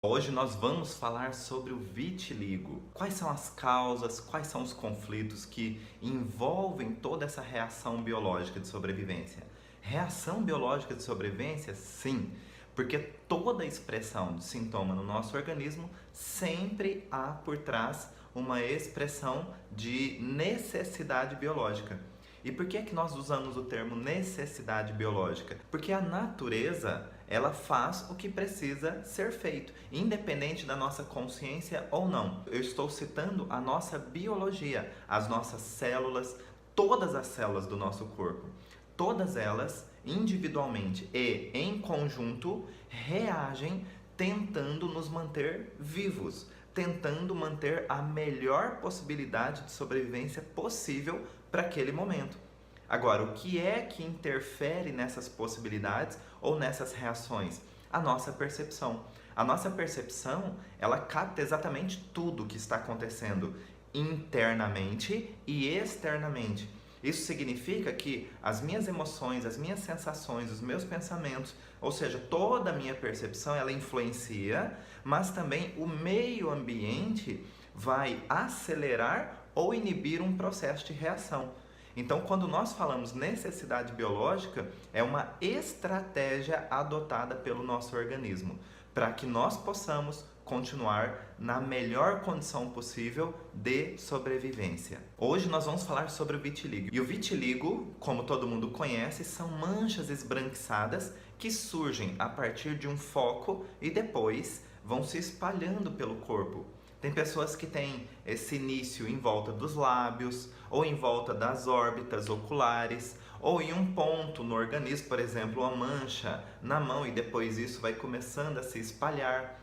Hoje nós vamos falar sobre o vitiligo. Quais são as causas, quais são os conflitos que envolvem toda essa reação biológica de sobrevivência? Reação biológica de sobrevivência? Sim, porque toda expressão de sintoma no nosso organismo sempre há por trás uma expressão de necessidade biológica. E por que é que nós usamos o termo necessidade biológica? Porque a natureza, ela faz o que precisa ser feito, independente da nossa consciência ou não. Eu estou citando a nossa biologia, as nossas células, todas as células do nosso corpo. Todas elas, individualmente e em conjunto, reagem tentando nos manter vivos, tentando manter a melhor possibilidade de sobrevivência possível para aquele momento. Agora, o que é que interfere nessas possibilidades ou nessas reações? A nossa percepção. A nossa percepção, ela capta exatamente tudo o que está acontecendo internamente e externamente. Isso significa que as minhas emoções, as minhas sensações, os meus pensamentos, ou seja, toda a minha percepção, ela influencia, mas também o meio ambiente vai acelerar ou inibir um processo de reação. Então, quando nós falamos necessidade biológica, é uma estratégia adotada pelo nosso organismo para que nós possamos continuar na melhor condição possível de sobrevivência. Hoje nós vamos falar sobre o vitiligo. E o vitiligo, como todo mundo conhece, são manchas esbranquiçadas que surgem a partir de um foco e depois vão se espalhando pelo corpo. Tem pessoas que têm esse início em volta dos lábios, ou em volta das órbitas oculares, ou em um ponto no organismo, por exemplo, uma mancha na mão e depois isso vai começando a se espalhar.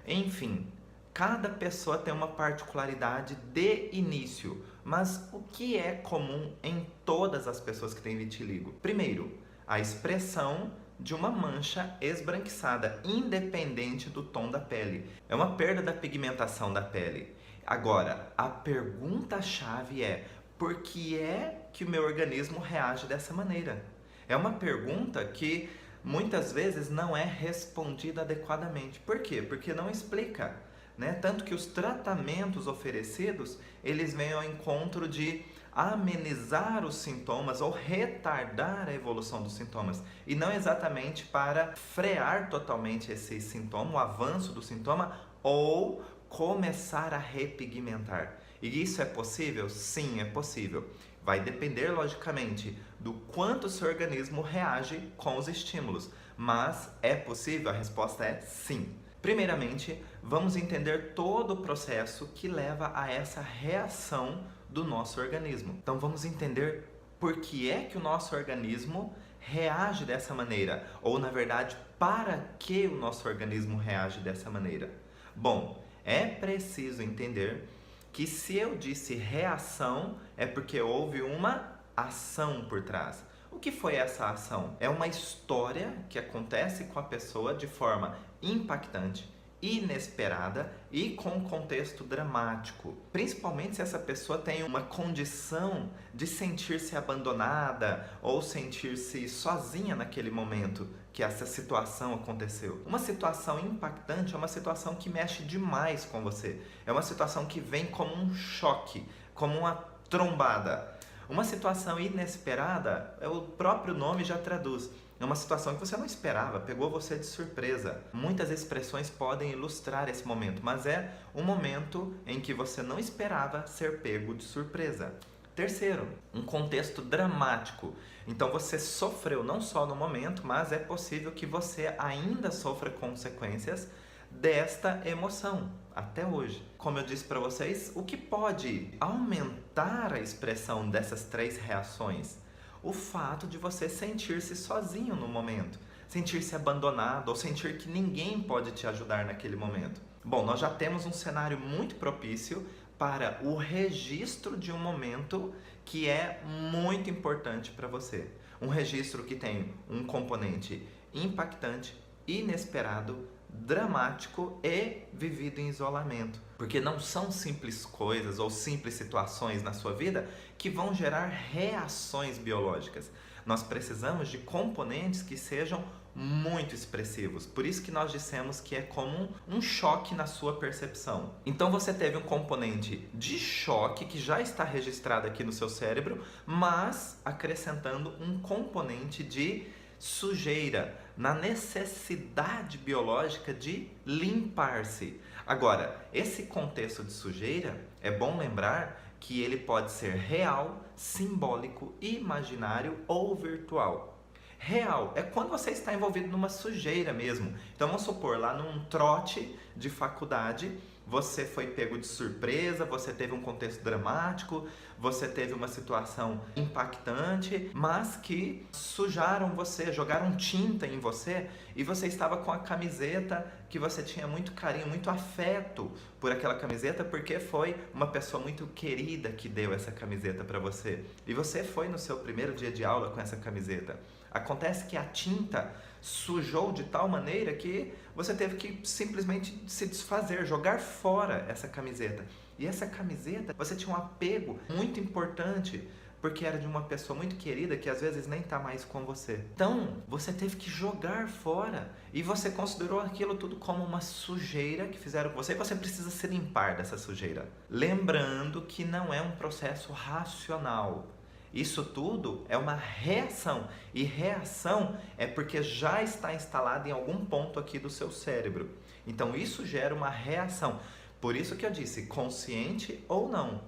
Enfim, cada pessoa tem uma particularidade de início, mas o que é comum em todas as pessoas que têm vitiligo? Primeiro, a expressão de uma mancha esbranquiçada, independente do tom da pele. É uma perda da pigmentação da pele. Agora, a pergunta-chave é: por que é que o meu organismo reage dessa maneira? É uma pergunta que muitas vezes não é respondida adequadamente. Por quê? Porque não explica, né? Tanto que os tratamentos oferecidos, eles vêm ao encontro de amenizar os sintomas ou retardar a evolução dos sintomas e não exatamente para frear totalmente esse sintoma, o avanço do sintoma ou começar a repigmentar. E isso é possível? Sim, é possível. Vai depender, logicamente, do quanto o seu organismo reage com os estímulos, mas é possível? A resposta é sim. Primeiramente, vamos entender todo o processo que leva a essa reação do nosso organismo. Então vamos entender por que é que o nosso organismo reage dessa maneira, ou na verdade, para que o nosso organismo reage dessa maneira. Bom, é preciso entender que se eu disse reação, é porque houve uma ação por trás. O que foi essa ação? É uma história que acontece com a pessoa de forma impactante, inesperada e com um contexto dramático. Principalmente se essa pessoa tem uma condição de sentir-se abandonada ou sentir-se sozinha naquele momento que essa situação aconteceu. Uma situação impactante é uma situação que mexe demais com você. É uma situação que vem como um choque, como uma trombada. Uma situação inesperada, o próprio nome já traduz. É uma situação que você não esperava, pegou você de surpresa. Muitas expressões podem ilustrar esse momento, mas é um momento em que você não esperava ser pego de surpresa. Terceiro, um contexto dramático. Então você sofreu não só no momento, mas é possível que você ainda sofra consequências desta emoção até hoje. Como eu disse para vocês, o que pode aumentar a expressão dessas três reações? O fato de você sentir-se sozinho no momento, sentir-se abandonado ou sentir que ninguém pode te ajudar naquele momento. Bom, nós já temos um cenário muito propício para o registro de um momento que é muito importante para você. Um registro que tem um componente impactante, inesperado, dramático e vivido em isolamento. Porque não são simples coisas ou simples situações na sua vida que vão gerar reações biológicas. Nós precisamos de componentes que sejam muito expressivos. Por isso que nós dissemos que é como um choque na sua percepção. Então você teve um componente de choque que já está registrado aqui no seu cérebro, mas acrescentando um componente de sujeira, na necessidade biológica de limpar-se. Agora, esse contexto de sujeira, é bom lembrar que ele pode ser real, simbólico, imaginário ou virtual. Real é quando você está envolvido numa sujeira mesmo. Então vamos supor, lá num trote de faculdade, você foi pego de surpresa, você teve um contexto dramático, você teve uma situação impactante, mas que sujaram você, jogaram tinta em você e você estava com a camiseta que você tinha muito carinho, muito afeto por aquela camiseta, porque foi uma pessoa muito querida que deu essa camiseta para você. E você foi no seu primeiro dia de aula com essa camiseta. Acontece que a tinta sujou de tal maneira que você teve que simplesmente se desfazer, jogar fora essa camiseta. E essa camiseta, você tinha um apego muito importante, porque era de uma pessoa muito querida que às vezes nem está mais com você. Então, você teve que jogar fora e você considerou aquilo tudo como uma sujeira que fizeram com você e você precisa se limpar dessa sujeira. Lembrando que não é um processo racional. Isso tudo é uma reação, e reação é porque já está instalada em algum ponto aqui do seu cérebro. Então isso gera uma reação. Por isso que eu disse, consciente ou não,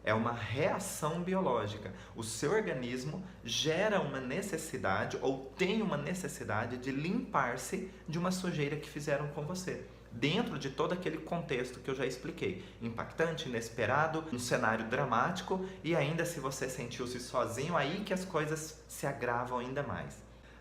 é uma reação biológica. O seu organismo gera uma necessidade ou tem uma necessidade de limpar-se de uma sujeira que fizeram com você. Dentro de todo aquele contexto que eu já expliquei. Impactante, inesperado, um cenário dramático e ainda se você sentiu-se sozinho, aí que as coisas se agravam ainda mais.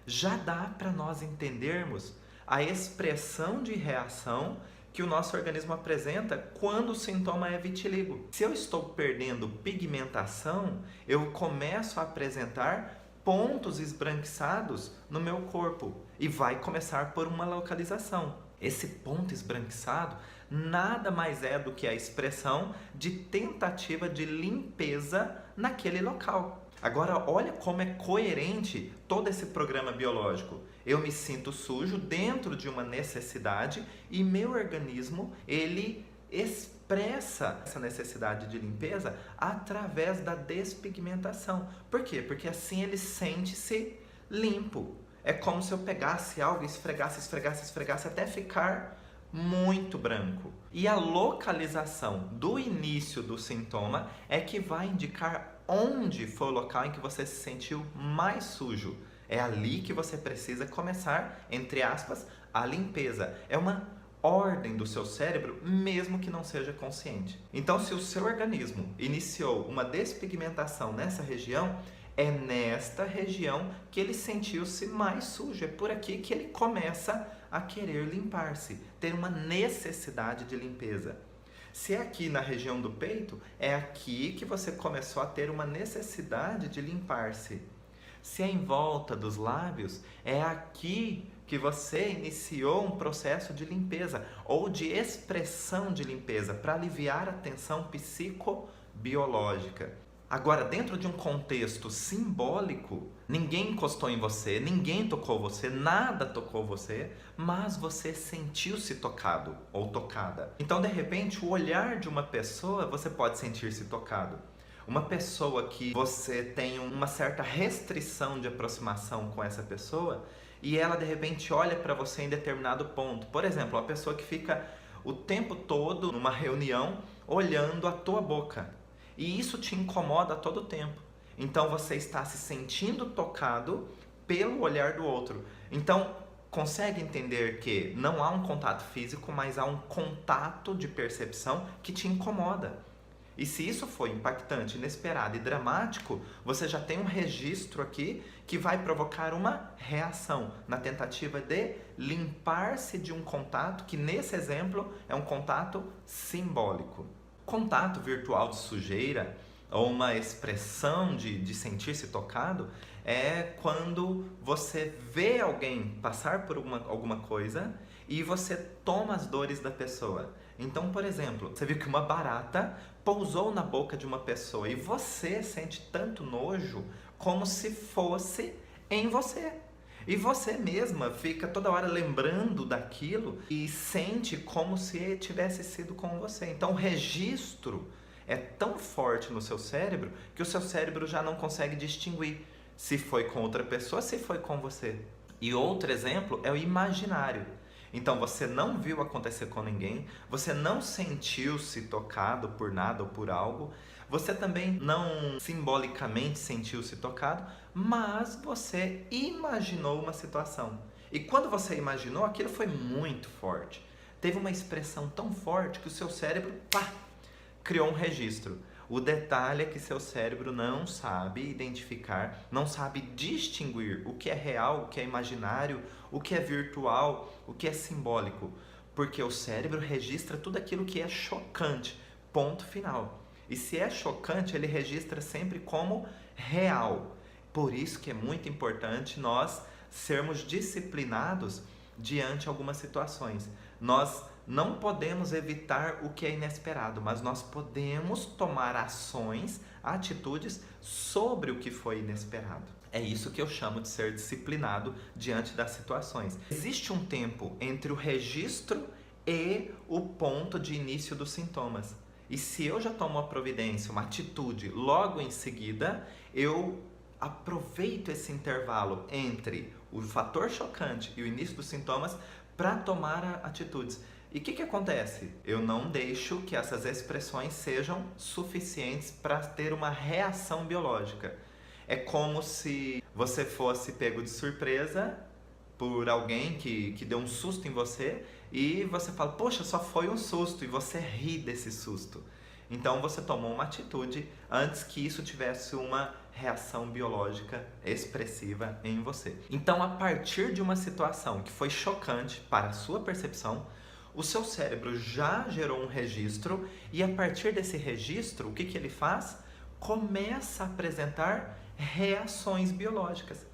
Já dá para nós entendermos a expressão de reação que o nosso organismo apresenta quando o sintoma é vitiligo. Se eu estou perdendo pigmentação, eu começo a apresentar pontos esbranquiçados no meu corpo e vai começar por uma localização. Esse ponto esbranquiçado nada mais é do que a expressão de tentativa de limpeza naquele local. Agora, olha como é coerente todo esse programa biológico. Eu me sinto sujo dentro de uma necessidade e meu organismo, ele expressa essa necessidade de limpeza através da despigmentação. Por quê? Porque assim ele sente-se limpo. É como se eu pegasse algo e esfregasse até ficar muito branco. E a localização do início do sintoma é que vai indicar onde foi o local em que você se sentiu mais sujo. É ali que você precisa começar, entre aspas, a limpeza. É uma ordem do seu cérebro, mesmo que não seja consciente. Então, se o seu organismo iniciou uma despigmentação nessa região, é nesta região que ele sentiu-se mais sujo. É por aqui que ele começa a querer limpar-se, ter uma necessidade de limpeza. Se é aqui na região do peito, é aqui que você começou a ter uma necessidade de limpar-se. Se é em volta dos lábios, é aqui que você iniciou um processo de limpeza ou de expressão de limpeza para aliviar a tensão psicobiológica. Agora, dentro de um contexto simbólico, ninguém encostou em você, ninguém tocou você, nada tocou você, mas você sentiu-se tocado ou tocada. Então, de repente, o olhar de uma pessoa, você pode sentir-se tocado. Uma pessoa que você tem uma certa restrição de aproximação com essa pessoa e ela, de repente, olha para você em determinado ponto. Por exemplo, a pessoa que fica o tempo todo numa reunião olhando a tua boca. E isso te incomoda a todo tempo. Então você está se sentindo tocado pelo olhar do outro. Então, consegue entender que não há um contato físico, mas há um contato de percepção que te incomoda. E se isso foi impactante, inesperado e dramático, você já tem um registro aqui que vai provocar uma reação na tentativa de limpar-se de um contato que, nesse exemplo, é um contato simbólico. Contato virtual de sujeira, ou uma expressão de sentir-se tocado, é quando você vê alguém passar por alguma coisa e você toma as dores da pessoa. Então, por exemplo, você viu que uma barata pousou na boca de uma pessoa e você sente tanto nojo como se fosse em você. E você mesma fica toda hora lembrando daquilo e sente como se tivesse sido com você. Então o registro é tão forte no seu cérebro que o seu cérebro já não consegue distinguir se foi com outra pessoa, se foi com você. E outro exemplo é o imaginário. Então você não viu acontecer com ninguém, você não sentiu-se tocado por nada ou por algo, você também não simbolicamente sentiu-se tocado, mas você imaginou uma situação. E quando você imaginou, aquilo foi muito forte. Teve uma expressão tão forte que o seu cérebro, pá, criou um registro. O detalhe é que seu cérebro não sabe identificar, não sabe distinguir o que é real, o que é imaginário, o que é virtual, o que é simbólico. Porque o cérebro registra tudo aquilo que é chocante, ponto final. E se é chocante, ele registra sempre como real. Por isso que é muito importante nós sermos disciplinados diante de algumas situações. Nós não podemos evitar o que é inesperado, mas nós podemos tomar ações, atitudes sobre o que foi inesperado. É isso que eu chamo de ser disciplinado diante das situações. Existe um tempo entre o registro e o ponto de início dos sintomas. E se eu já tomo uma providência, uma atitude, logo em seguida, eu aproveito esse intervalo entre o fator chocante e o início dos sintomas para tomar atitudes. E o que acontece? Eu não deixo que essas expressões sejam suficientes para ter uma reação biológica. É como se você fosse pego de surpresa por alguém que deu um susto em você e você fala, poxa, só foi um susto, e você ri desse susto. Então você tomou uma atitude antes que isso tivesse uma reação biológica expressiva em você. Então, a partir de uma situação que foi chocante para a sua percepção, o seu cérebro já gerou um registro e a partir desse registro, o que ele faz? Começa a apresentar reações biológicas.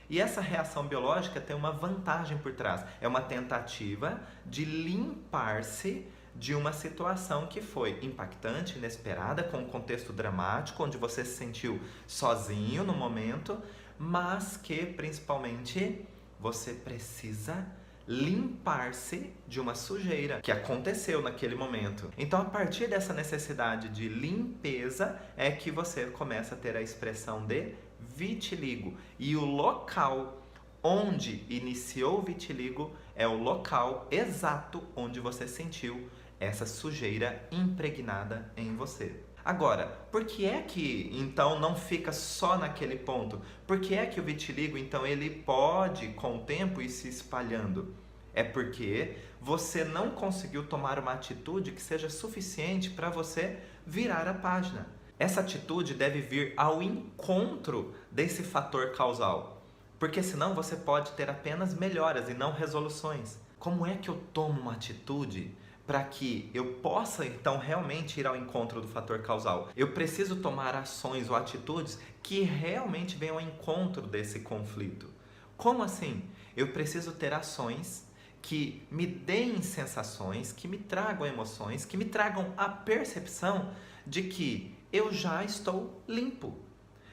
E essa reação biológica tem uma vantagem por trás. É uma tentativa de limpar-se de uma situação que foi impactante, inesperada, com um contexto dramático, onde você se sentiu sozinho no momento, mas que, principalmente, você precisa limpar-se de uma sujeira que aconteceu naquele momento. Então, a partir dessa necessidade de limpeza, é que você começa a ter a expressão de vitiligo. E o local onde iniciou o vitiligo é o local exato onde você sentiu essa sujeira impregnada em você. Agora, por que é que então não fica só naquele ponto? Por que é que o vitiligo então ele pode com o tempo ir se espalhando? É porque você não conseguiu tomar uma atitude que seja suficiente para você virar a página. Essa atitude deve vir ao encontro desse fator causal, porque senão você pode ter apenas melhoras e não resoluções. Como é que eu tomo uma atitude para que eu possa então realmente ir ao encontro do fator causal? Eu preciso tomar ações ou atitudes que realmente venham ao encontro desse conflito. Como assim? Eu preciso ter ações que me deem sensações, que me tragam emoções, que me tragam a percepção de que eu já estou limpo.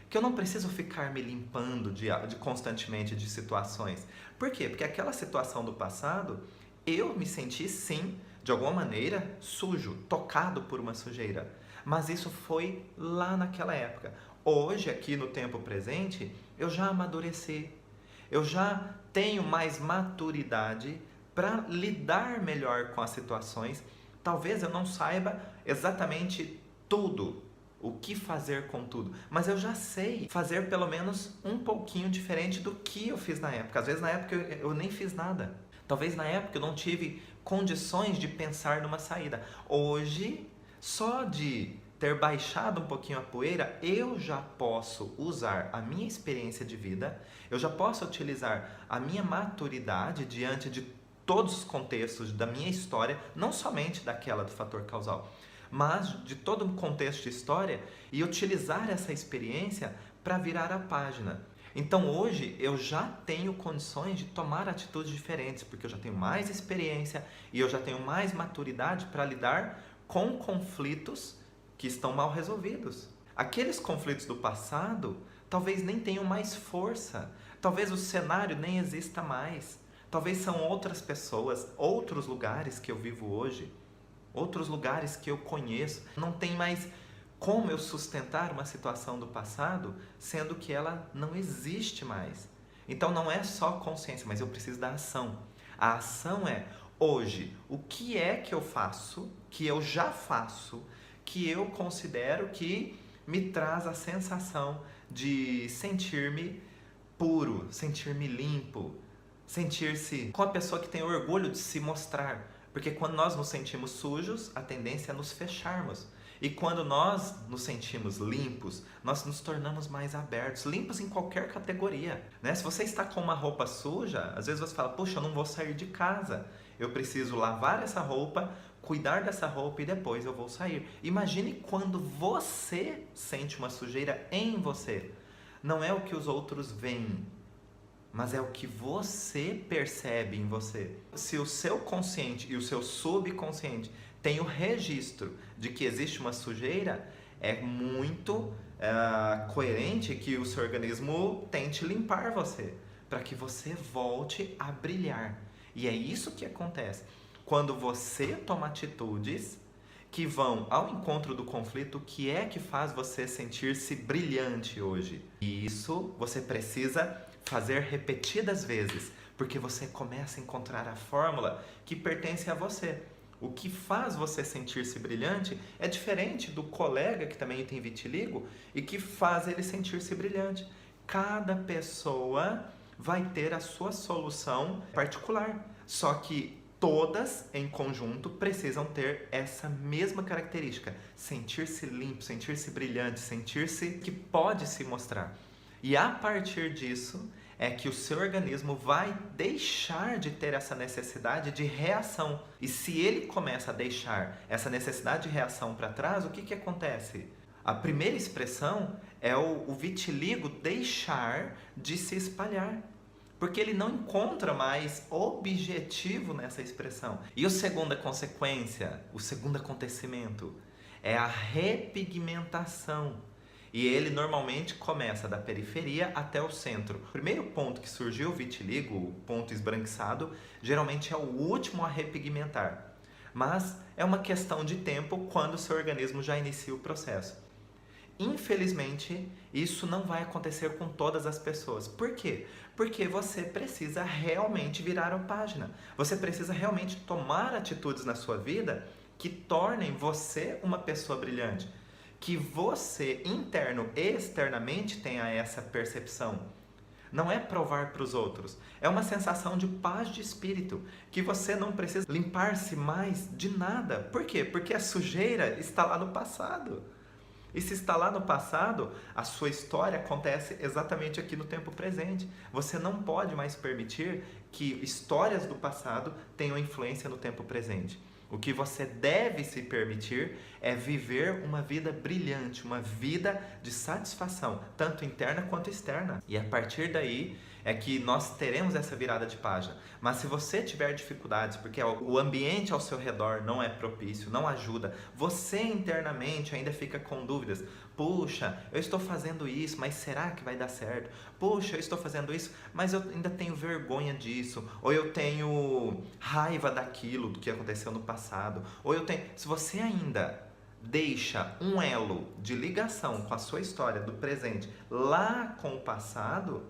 Que eu não preciso ficar me limpando constantemente de situações. Por quê? Porque aquela situação do passado, eu me senti sim, de alguma maneira, sujo, tocado por uma sujeira. Mas isso foi lá naquela época. Hoje, aqui no tempo presente, eu já amadureci. Eu já tenho mais maturidade para lidar melhor com as situações. Talvez eu não saiba exatamente tudo, o que fazer com tudo, mas eu já sei fazer pelo menos um pouquinho diferente do que eu fiz na época. Às vezes na época eu nem fiz nada. Talvez na época eu não tive condições de pensar numa saída. Hoje, só de ter baixado um pouquinho a poeira, eu já posso usar a minha experiência de vida, eu já posso utilizar a minha maturidade diante de todos os contextos da minha história, não somente daquela do fator causal, mas de todo o contexto de história, e utilizar essa experiência para virar a página. Então hoje eu já tenho condições de tomar atitudes diferentes, porque eu já tenho mais experiência e eu já tenho mais maturidade para lidar com conflitos que estão mal resolvidos. Aqueles conflitos do passado talvez nem tenham mais força, Talvez o cenário nem exista mais. Talvez são outras pessoas, outros lugares que eu vivo hoje, outros lugares que eu conheço. Não tem mais como eu sustentar uma situação do passado, sendo que ela não existe mais. Então não é só consciência, mas eu preciso da ação. A ação é, hoje, o que é que eu faço, que eu já faço, que eu considero que me traz a sensação de sentir-me puro, sentir-me limpo, sentir-se com a pessoa que tem orgulho de se mostrar. Porque quando nós nos sentimos sujos, a tendência é nos fecharmos. E quando nós nos sentimos limpos, nós nos tornamos mais abertos, limpos em qualquer categoria, né? Se você está com uma roupa suja, às vezes você fala, puxa, eu não vou sair de casa, eu preciso lavar essa roupa, cuidar dessa roupa e depois eu vou sair. Imagine quando você sente uma sujeira em você. Não é o que os outros veem, mas é o que você percebe em você. Se o seu consciente e o seu subconsciente têm o registro de que existe uma sujeira, é muito coerente que o seu organismo tente limpar você, para que você volte a brilhar. E é isso que acontece. Quando você toma atitudes que vão ao encontro do conflito, o que é que faz você sentir-se brilhante hoje? E isso você precisa fazer repetidas vezes, porque você começa a encontrar a fórmula que pertence a você. O que faz você sentir-se brilhante é diferente do colega que também tem vitiligo e que faz ele sentir-se brilhante. Cada pessoa vai ter a sua solução particular, só que todas em conjunto precisam ter essa mesma característica: sentir-se limpo, sentir-se brilhante, sentir-se que pode se mostrar. E a partir disso é que o seu organismo vai deixar de ter essa necessidade de reação. E se ele começa a deixar essa necessidade de reação para trás, o que acontece? A primeira expressão é o vitiligo deixar de se espalhar, porque ele não encontra mais objetivo nessa expressão. E a segunda consequência, o segundo acontecimento, é a repigmentação. E ele normalmente começa da periferia até o centro. O primeiro ponto que surgiu o vitiligo, o ponto esbranquiçado, geralmente é o último a repigmentar. Mas é uma questão de tempo quando o seu organismo já inicia o processo. Infelizmente, isso não vai acontecer com todas as pessoas. Por quê? Porque você precisa realmente virar a página. Você precisa realmente tomar atitudes na sua vida que tornem você uma pessoa brilhante. Que você, interno e externamente, tenha essa percepção. Não é provar para os outros, é uma sensação de paz de espírito, que você não precisa limpar-se mais de nada. Por quê? Porque a sujeira está lá no passado. E se está lá no passado, a sua história acontece exatamente aqui no tempo presente. Você não pode mais permitir que histórias do passado tenham influência no tempo presente. O que você deve se permitir é viver uma vida brilhante, uma vida de satisfação, tanto interna quanto externa. E a partir daí é que nós teremos essa virada de página. Mas se você tiver dificuldades, porque o ambiente ao seu redor não é propício, não ajuda, você internamente ainda fica com dúvidas. Puxa, eu estou fazendo isso, mas será que vai dar certo? Puxa, eu estou fazendo isso, mas eu ainda tenho vergonha disso. Ou eu tenho raiva daquilo, do que aconteceu no passado. Ou eu tenho... Se você ainda deixa um elo de ligação com a sua história do presente lá com o passado,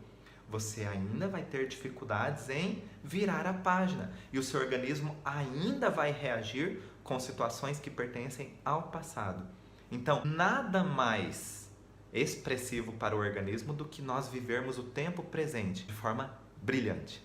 você ainda vai ter dificuldades em virar a página. E o seu organismo ainda vai reagir com situações que pertencem ao passado. Então, nada mais expressivo para o organismo do que nós vivermos o tempo presente de forma brilhante.